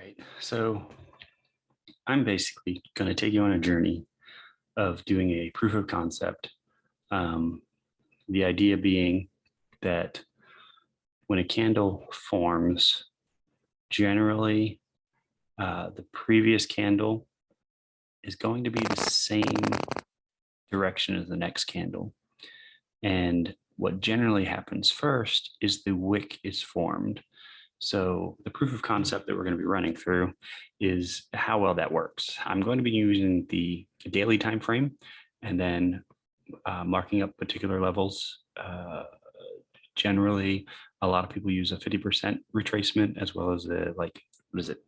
right. So I'm basically going to take you on a journey of doing a proof of concept. Um, the idea being that when a candle forms, generally the previous candle is going to be the same direction as the next candle. And what generally happens first is the wick is formed. So the proof of concept that we're going to be running through is how well that works. I'm going to be using the daily time frame and then marking up particular levels. Generally, a lot of people use a 50% retracement as well as the what is it,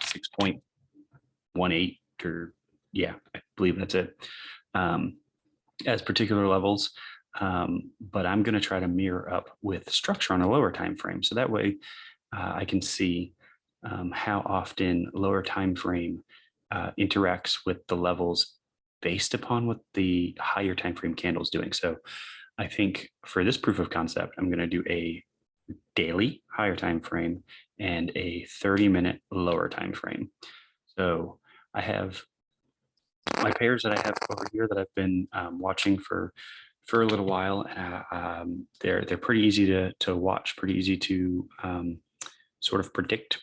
6.18 or yeah, I believe that's it, as particular levels. But I'm going to try to mirror up with structure on a lower time frame. So that way I can see how often lower time frame interacts with the levels based upon what the higher time frame candle is doing. So I think for this proof of concept, I'm going to do a daily higher time frame and a 30-minute lower time frame. So I have my pairs that I have over here that I've been watching for a little while. They're pretty easy to watch, pretty easy to sort of predict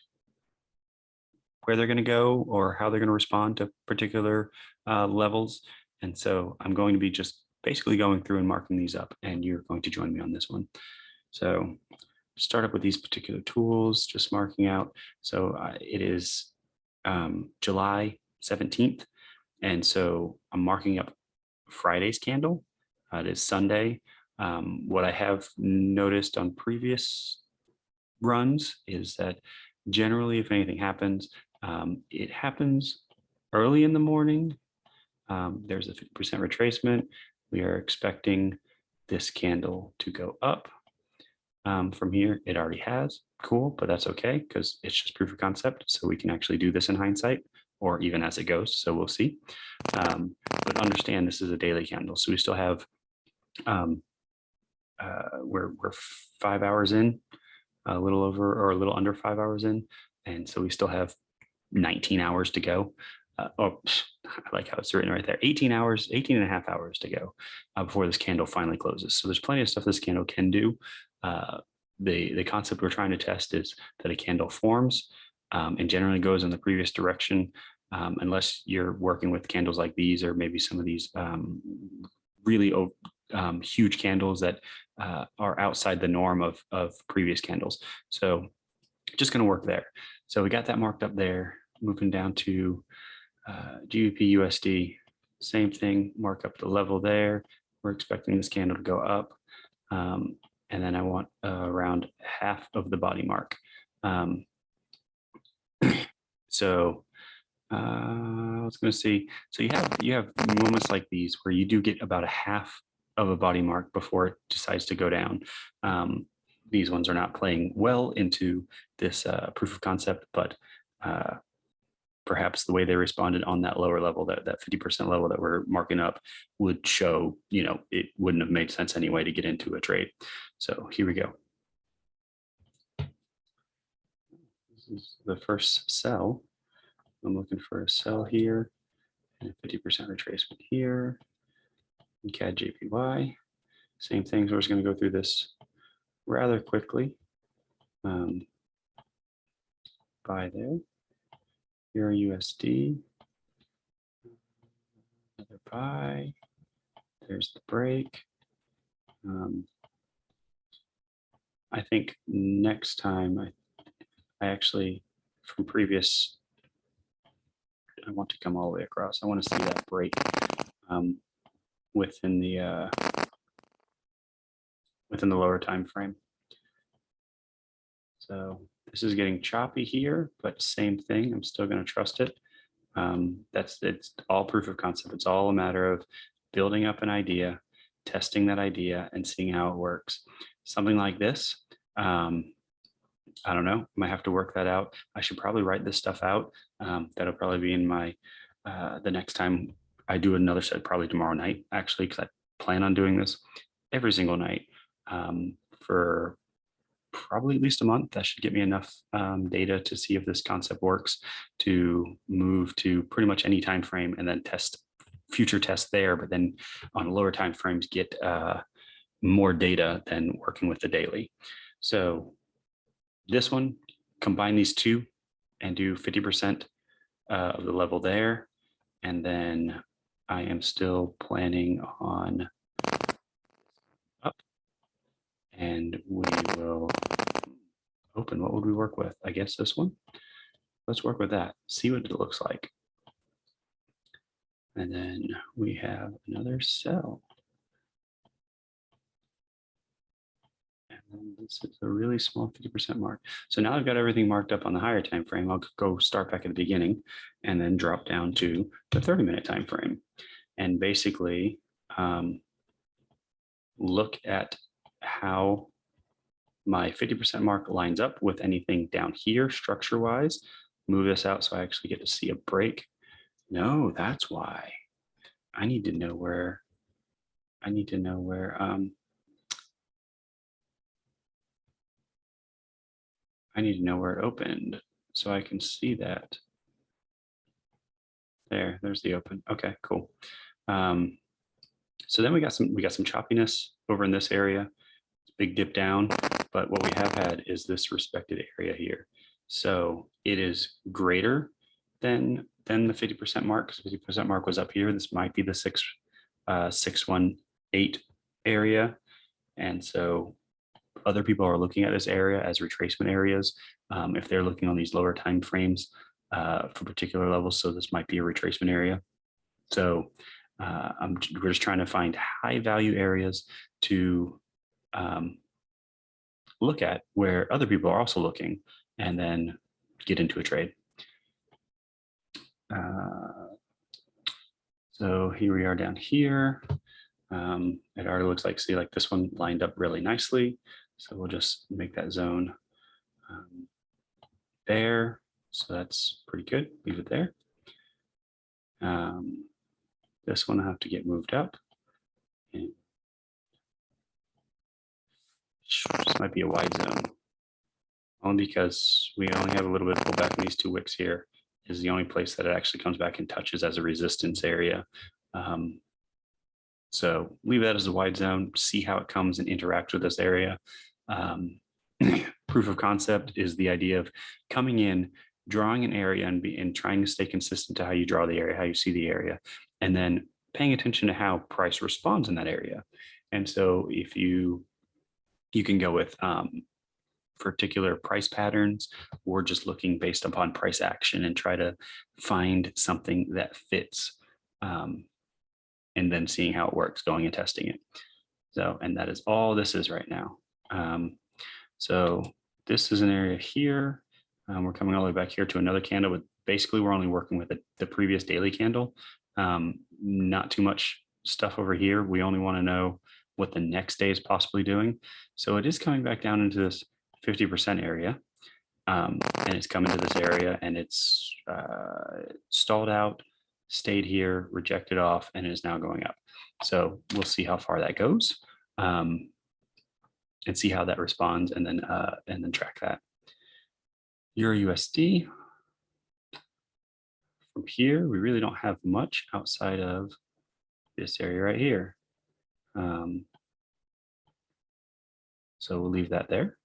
where they're going to go or how they're going to respond to particular levels. And so I'm going to be just basically going through and marking these up, and you're going to join me on this one. So start up with these particular tools, just marking out. So it is July 17th. And so I'm marking up Friday's candle. It is Sunday. What I have noticed on previous runs is that generally, if anything happens, it happens early in the morning. There's a 50% retracement. We are expecting this candle to go up. From here, it already has. Cool, but that's okay because it's just proof of concept. So we can actually do this in hindsight or even as it goes. So we'll see. But understand this is a daily candle. So we still have, we're 5 hours in, a little over or a little under 5 hours in. And so we still have 19 hours to go. I like how it's written right there, 18 hours, 18 and a half hours to go before this candle finally closes. So there's plenty of stuff this candle can do. The concept we're trying to test is that a candle forms and generally goes in the previous direction, unless you're working with candles like these or maybe some of these really huge candles that are outside the norm of previous candles. So just going to work there. So we got that marked up there. Moving down to GBP USD, same thing, mark up the level there. We're expecting this candle to go up. And then I want around half of the body mark. So I was going to say, so you have moments like these where you do get about a half of a body mark before it decides to go down. These ones are not playing well into this proof of concept, but perhaps the way they responded on that lower level, that 50% level that we're marking up, would show, it wouldn't have made sense anyway to get into a trade. So here we go. This is the first sell. I'm looking for a sell here and a 50% retracement here. And CAD JPY, same thing. So we're just going to go through this rather quickly. Buy there. Euro USD, another buy. There's the break. I think next time I actually, from previous, I want to come all the way across. I want to see that break within the lower time frame. So this is getting choppy here, but same thing. I'm still going to trust it. It's all proof of concept. It's all a matter of building up an idea, testing that idea, and seeing how it works. Something like this, I don't know. I might have to work that out. I should probably write this stuff out. That'll probably be in my the next time I do another set, probably tomorrow night, actually, because I plan on doing this every single night for probably at least a month. That should get me enough data to see if this concept works, to move to pretty much any time frame and then test future tests there, but then on lower time frames get more data than working with the daily. So this one, combine these two and do 50% of the level there. And then I am still planning on up, and we will open. What would we work with? I guess this one. Let's work with that, see what it looks like. And then we have another cell. And then this is a really small 50% mark. So now I've got everything marked up on the higher time frame. I'll go start back at the beginning and then drop down to the 30-minute time frame. And basically look at how my 50% mark lines up with anything down here structure-wise. Move this out so I actually get to see a break. No, that's why. I need to know where I need to know where it opened so I can see that. There's the open. Okay, cool. So then we got some choppiness over in this area. Big dip down, but what we have had is this respected area here. So it is greater than the 50% mark, because 50% mark was up here. This might be the 618 area. And so other people are looking at this area as retracement areas. If they're looking on these lower time frames for particular levels, so this might be a retracement area. So we're just trying to find high value areas to look at where other people are also looking, and then get into a trade. So here we are down here. It already looks like, see, like this one lined up really nicely. So we'll just make that zone there. So that's pretty good. Leave it there. This one I have to get moved up. And this might be a wide zone, only because we only have a little bit of pullback in these two wicks here. Is the only place that it actually comes back and touches as a resistance area. So leave that as a wide zone, see how it comes and interacts with this area. Proof of concept is the idea of coming in, drawing an area and trying to stay consistent to how you draw the area, how you see the area, and then paying attention to how price responds in that area. And so if you can go with particular price patterns, or just looking based upon price action and try to find something that fits, and then seeing how it works, going and testing it. So, and that is all this is right now. So this is an area here. We're coming all the way back here to another candle, but basically we're only working with the previous daily candle. Not too much stuff over here. We only want to know what the next day is possibly doing. So it is coming back down into this 50% area, and it's coming to this area, and it's stalled out, stayed here, rejected off, and is now going up. So we'll see how far that goes, and see how that responds, and then track that. Euro USD. From here, we really don't have much outside of this area right here. So we'll leave that there.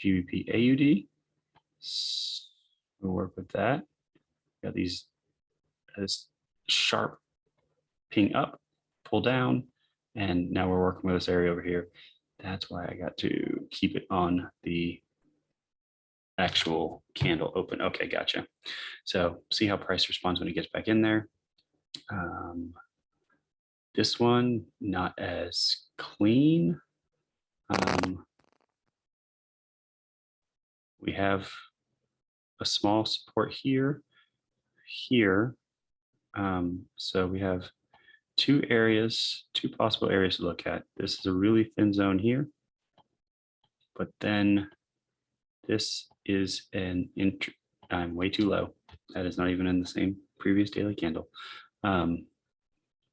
GBP AUD. We'll work with that. Got these as sharp ping up, pull down, and now we're working with this area over here. That's why I got to keep it on the actual candle open. Okay, gotcha. So see how price responds when it gets back in there. This one, not as clean. We have a small support here. So we have two possible areas to look at. This is a really thin zone here, but then this is I'm way too low. That is not even in the same previous daily candle.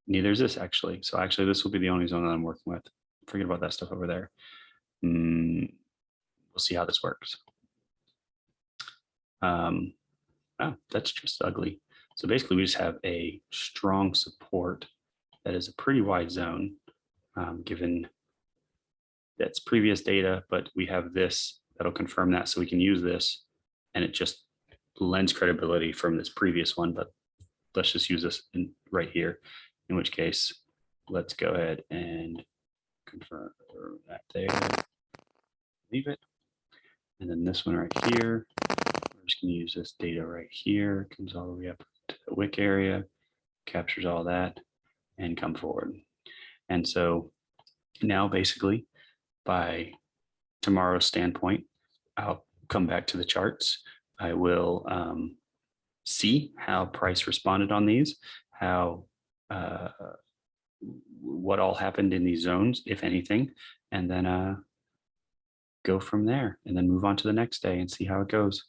Neither is this actually. So actually this will be the only zone that I'm working with. Forget about that stuff over there. We'll see how this works. Oh, that's just ugly. So basically we just have a strong support that is a pretty wide zone, given that's previous data, but we have this that'll confirm that, so we can use this, and it just lends credibility from this previous one. But let's just use this right here, in which case let's go ahead and confirm that there, leave it. And then this one right here, we're just going to use this data right here, comes all the way up to the wick area, captures all that, and come forward. And so now basically by tomorrow's standpoint, I'll come back to the charts. I will see how price responded on these, how what all happened in these zones, if anything, and then go from there, and then move on to the next day and see how it goes.